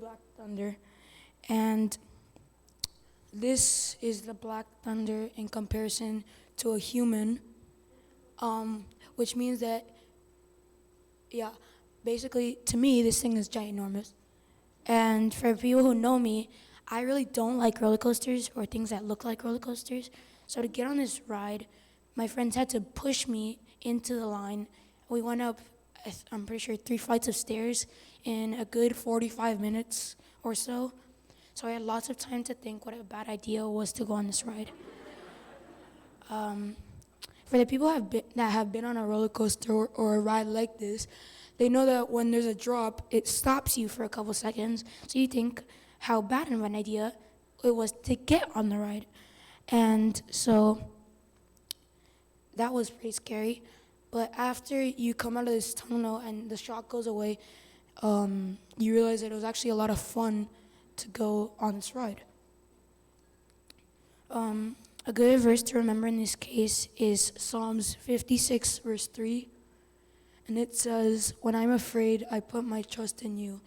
Black Thunder, and this is the Black Thunder in comparison to a human, which means that, yeah, basically to me, this thing is ginormous. And for people who know me, I really don't like roller coasters or things that look like roller coasters. So to get on this ride, my friends had to push me into the line. We went up, I'm pretty sure, 3 flights of stairs in a good 45 minutes or so. So I had lots of time to think what a bad idea was to go on this ride. For the people that have been on a roller coaster or a ride like this, they know that when there's a drop, it stops you for a couple seconds. So you think how bad of an idea it was to get on the ride. And so that was pretty scary. But after you come out of this tunnel and the shock goes away, you realize that it was actually a lot of fun to go on this ride. A good verse to remember in this case is Psalms 56, verse 3. And it says, "When I'm afraid, I put my trust in you."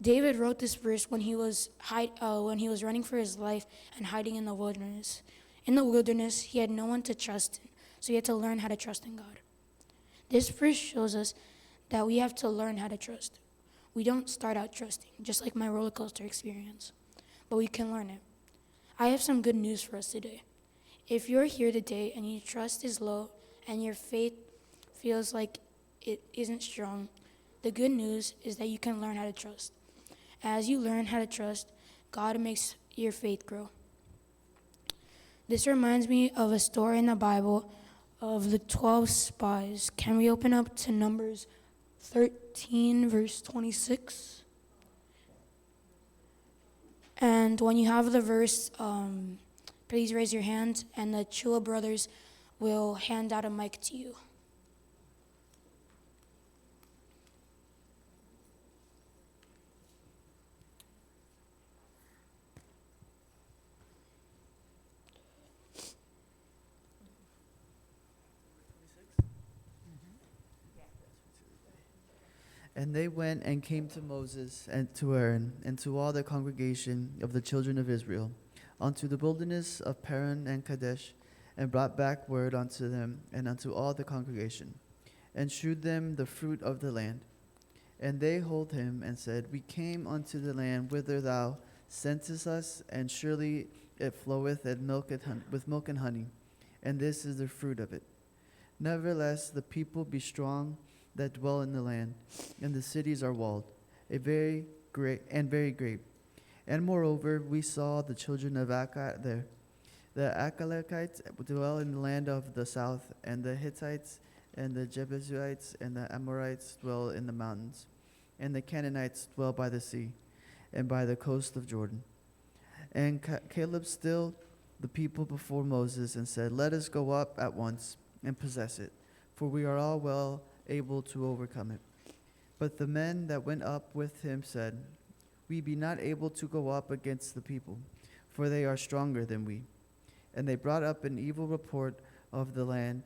David wrote this verse when he was running for his life and hiding in the wilderness. In the wilderness, he had no one to trust in, so he had to learn how to trust in God. This verse shows us that we have to learn how to trust. We don't start out trusting, just like my roller coaster experience, but we can learn it. I have some good news for us today. If you're here today and your trust is low and your faith feels like it isn't strong, the good news is that you can learn how to trust. As you learn how to trust, God makes your faith grow. This reminds me of a story in the Bible of the 12 spies. Can we open up to Numbers 13, verse 26? And when you have the verse, please raise your hand, and the Chua brothers will hand out a mic to you. And they went and came to Moses and to Aaron and to all the congregation of the children of Israel unto the wilderness of Paran and Kadesh, and brought back word unto them and unto all the congregation, and shewed them the fruit of the land. And they hold him and said, We came unto the land whither thou sentest us, and surely it floweth with milk and honey, and this is the fruit of it. Nevertheless, the people be strong that dwell in the land, and the cities are walled, very great. And moreover, we saw the children of Akkad there. The Amalekites dwell in the land of the south, and the Hittites, and the Jebusites, and the Amorites dwell in the mountains, and the Canaanites dwell by the sea, and by the coast of Jordan. And Caleb stilled the people before Moses, and said, Let us go up at once, and possess it, for we are all well able to overcome it. But the men that went up with him said, We be not able to go up against the people, for they are stronger than we. And they brought up an evil report of the land,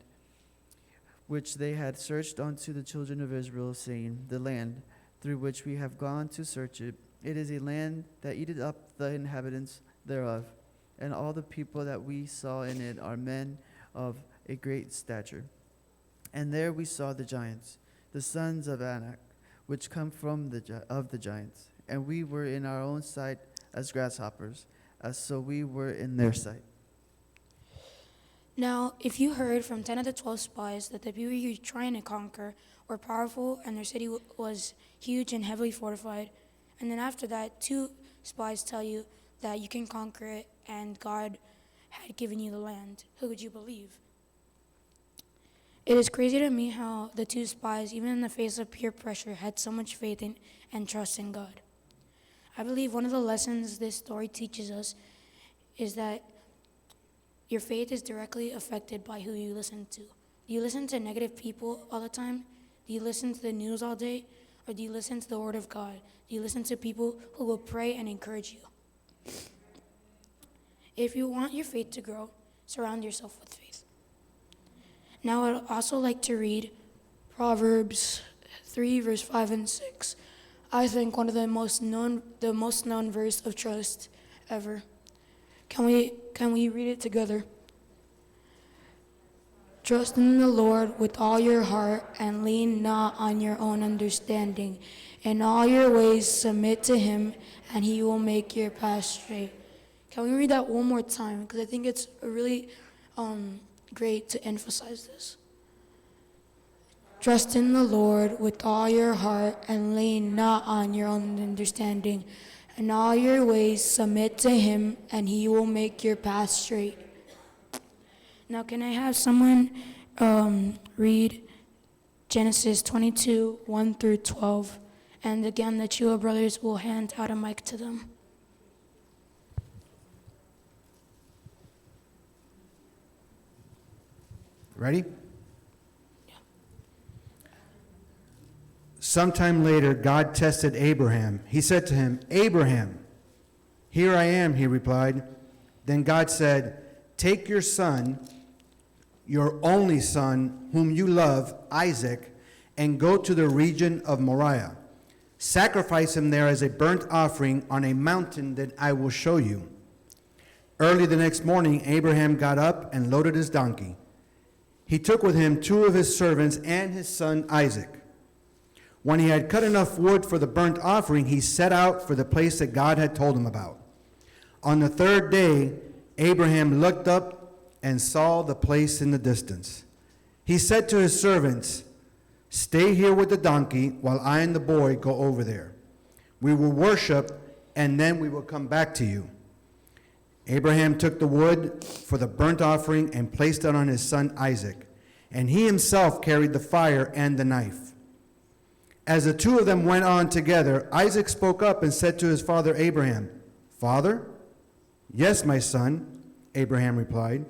which they had searched unto the children of Israel, saying, The land through which we have gone to search it, it is a land that eateth up the inhabitants thereof, and all the people that we saw in it are men of a great stature. And there we saw the giants, the sons of Anak, which come from the giants. And we were in our own sight as grasshoppers, as so we were in their sight. Now, if you heard from 10 of the 12 spies that the people you're trying to conquer were powerful and their city was huge and heavily fortified, and then after that, 2 spies tell you that you can conquer it and God had given you the land, who would you believe? It is crazy to me how the 2 spies, even in the face of peer pressure, had so much faith in and trust in God. I believe one of the lessons this story teaches us is that your faith is directly affected by who you listen to. Do you listen to negative people all the time? Do you listen to the news all day? Or do you listen to the Word of God? Do you listen to people who will pray and encourage you? If you want your faith to grow, surround yourself with faith. Now I'd also like to read Proverbs 3, verse 5 and 6. I think one of the most known verse of trust ever. Can we read it together? Trust in the Lord with all your heart and lean not on your own understanding. In all your ways submit to him and he will make your path straight. Can we read that one more time? Because I think it's really great to emphasize this. Trust in the Lord with all your heart and lean not on your own understanding. In all your ways submit to him and he will make your path straight. Now can I have someone read Genesis 22, 1 through 12? And again, the Chua brothers will hand out a mic to them. Ready? Sometime later, God tested Abraham. He said to him, "Abraham." "Here I am," he replied. Then God said, "Take your son, your only son, whom you love, Isaac, and go to the region of Moriah. Sacrifice him there as a burnt offering on a mountain that I will show you." Early the next morning, Abraham got up and loaded his donkey. He took with him 2 of his servants and his son Isaac. When he had cut enough wood for the burnt offering, he set out for the place that God had told him about. On the 3rd day, Abraham looked up and saw the place in the distance. He said to his servants, "Stay here with the donkey while I and the boy go over there. We will worship, and then we will come back to you." Abraham took the wood for the burnt offering and placed it on his son Isaac, and he himself carried the fire and the knife. As the 2 of them went on together, Isaac spoke up and said to his father Abraham, "Father?" "Yes, my son," Abraham replied.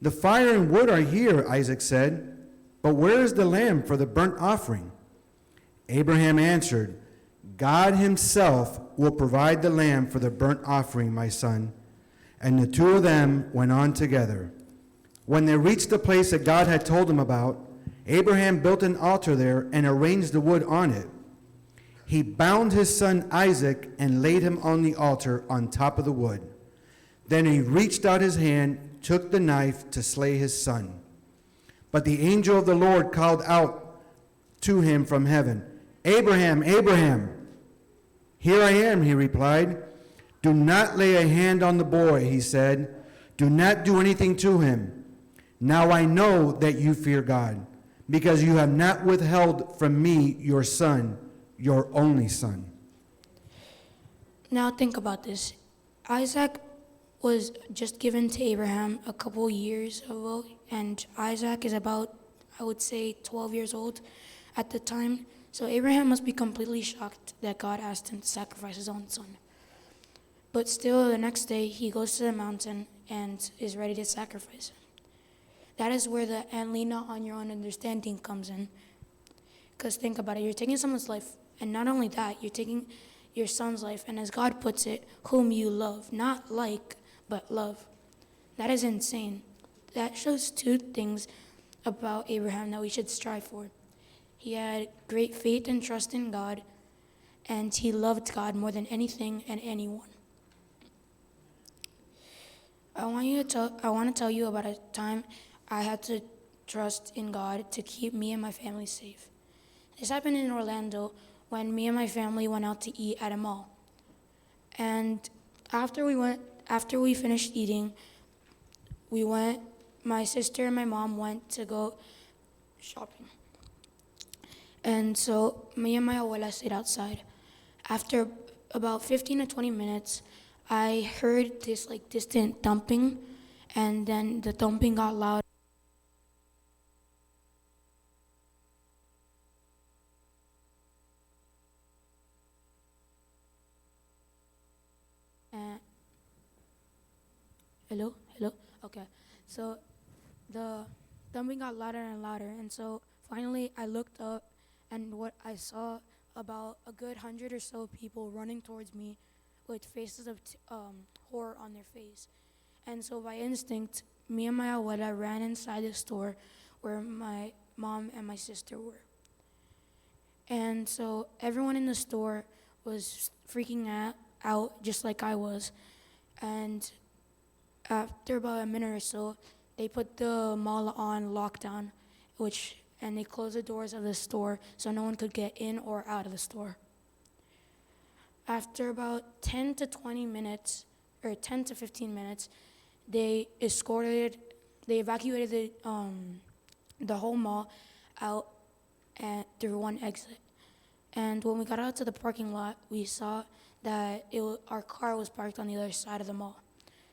"The fire and wood are here," Isaac said, "but where is the lamb for the burnt offering?" Abraham answered, "God himself will provide the lamb for the burnt offering, my son." And the 2 of them went on together. When they reached the place that God had told them about, Abraham built an altar there and arranged the wood on it. He bound his son Isaac and laid him on the altar on top of the wood. Then he reached out his hand, took the knife to slay his son. But the angel of the Lord called out to him from heaven, "Abraham, Abraham." "Here I am," he replied. "Do not lay a hand on the boy," he said. "Do not do anything to him. Now I know that you fear God, because you have not withheld from me your son, your only son." Now think about this. Isaac was just given to Abraham a couple years ago, and Isaac is about, I would say, 12 years old at the time. So Abraham must be completely shocked that God asked him to sacrifice his own son. But still, the next day, he goes to the mountain and is ready to sacrifice him. That is where the "and lean not on your own understanding" comes in. Because think about it, you're taking someone's life, and not only that, you're taking your son's life, and as God puts it, whom you love, not like, but love. That is insane. That shows 2 things about Abraham that we should strive for. He had great faith and trust in God, and he loved God more than anything and anyone. I want to tell you about a time I had to trust in God to keep me and my family safe. This happened in Orlando when me and my family went out to eat at a mall. And after we finished eating, my sister and my mom went to go shopping. And so me and my abuela stayed outside. After about 15 to 20 minutes, I heard this distant thumping, and then the thumping got loud. Hello? Okay. So the thumping got louder and louder, and so finally I looked up, and what I saw about a good 100 or so people running towards me with faces of horror on their face. And so by instinct, me and my abuela ran inside the store where my mom and my sister were. And so everyone in the store was freaking out just like I was. And after about a minute or so, they put the mall on lockdown, and they closed the doors of the store so no one could get in or out of the store. After about 10 to 20 minutes, or 10 to 15 minutes, they evacuated the whole mall out and through one exit. And when we got out to the parking lot, we saw that our car was parked on the other side of the mall.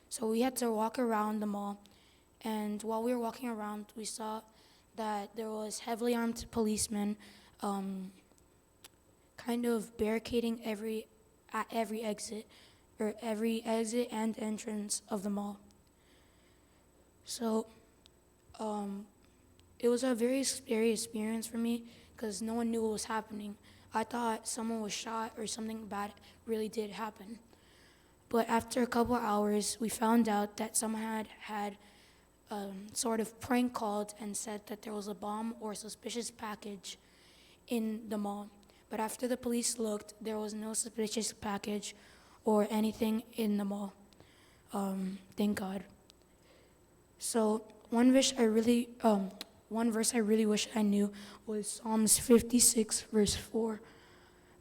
So we had to walk around the mall, and while we were walking around, we saw that there was heavily armed policemen kind of barricading every exit and entrance of the mall. So it was a very scary experience for me because no one knew what was happening. I thought someone was shot or something bad really did happen. But after a couple hours, we found out that someone had sort of prank called and said that there was a bomb or suspicious package in the mall. But after the police looked, there was no suspicious package or anything in the mall. Thank God. So one verse I really wish I knew was Psalms 56, verse 4.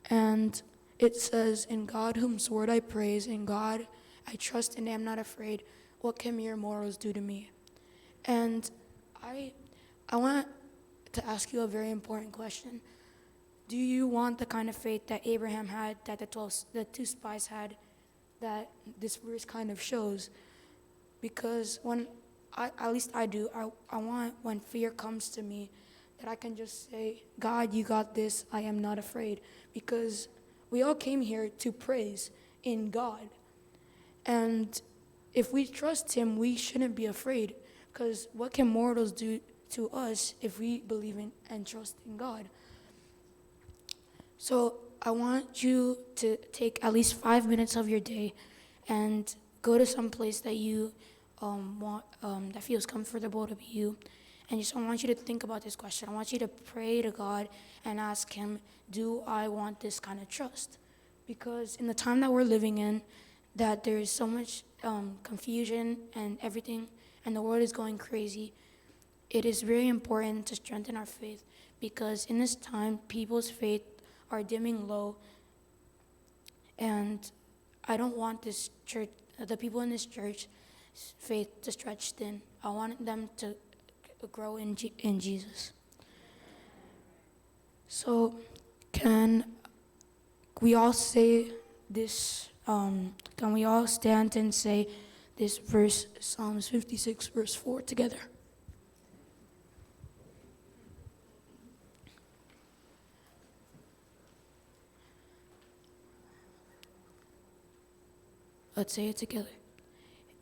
And it says, "In God whose word I praise, in God I trust and am not afraid. What can mere mortals do to me?" And I want to ask you a very important question. Do you want the kind of faith that Abraham had, that the two spies had, that this verse kind of shows? Because at least I do, I want when fear comes to me that I can just say, "God, you got this, I am not afraid." Because we all came here to praise in God. And if we trust him, we shouldn't be afraid. Because what can mortals do to us if we believe in and trust in God? So I want you to take at least 5 minutes of your day and go to some place that you want, that feels comfortable to you. And I want you to think about this question. I want you to pray to God and ask him, do I want this kind of trust? Because in the time that we're living in, that there is so much confusion and everything, and the world is going crazy, it is very important to strengthen our faith, because in this time, people's faith are dimming low, and I don't want this church, the people in this church, faith to stretch thin. I want them to grow in Jesus. So can we all say this, can we all stand and say this verse, Psalms 56, verse 4 together? Let's say it together.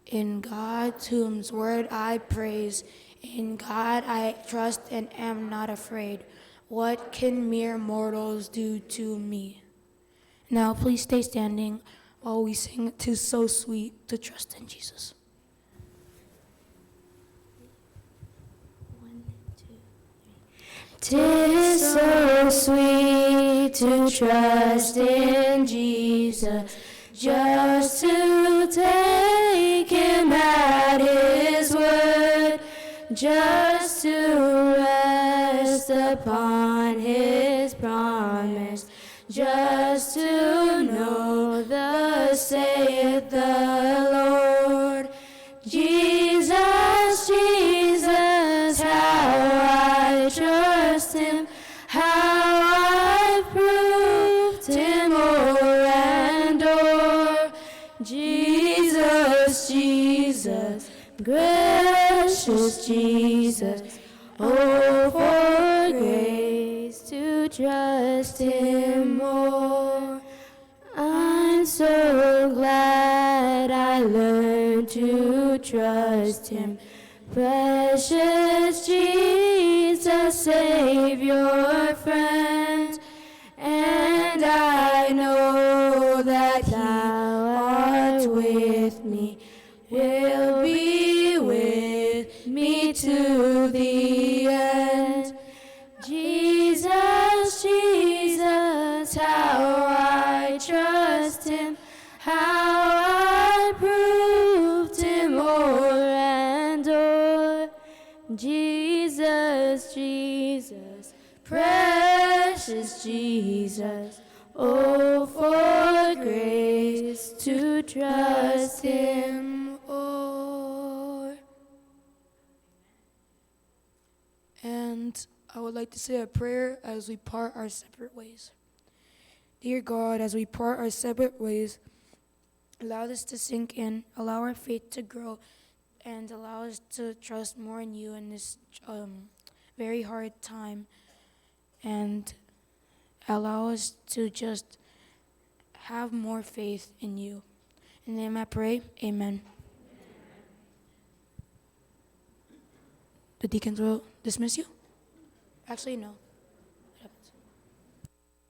In God's whose word I praise, in God I trust and am not afraid. What can mere mortals do to me? Now please stay standing while we sing "'Tis So Sweet to Trust in Jesus." 1, 2, 3. 'Tis so sweet to trust in Jesus, just to take him at his word, just to rest upon his promise, just to know thus saith the Lord. Jesus, Jesus, how I trust him, how I've proved him o'er and o'er. Jesus, Jesus, gracious Jesus, oh, for grace to trust him more. I'm so glad I learned to trust him. Precious Jesus, Savior, friend, and I know that thou art with me, will be with me to the end. Jesus, Jesus, him, how I proved him o'er and o'er. Jesus, Jesus, precious Jesus, oh, for grace to trust him o'er. And I would like to say a prayer as we part our separate ways. Dear God, as we part our separate ways, allow this to sink in, allow our faith to grow, and allow us to trust more in you in this very hard time, and allow us to just have more faith in you. In the name I pray, amen. The deacons will dismiss you? Actually, no.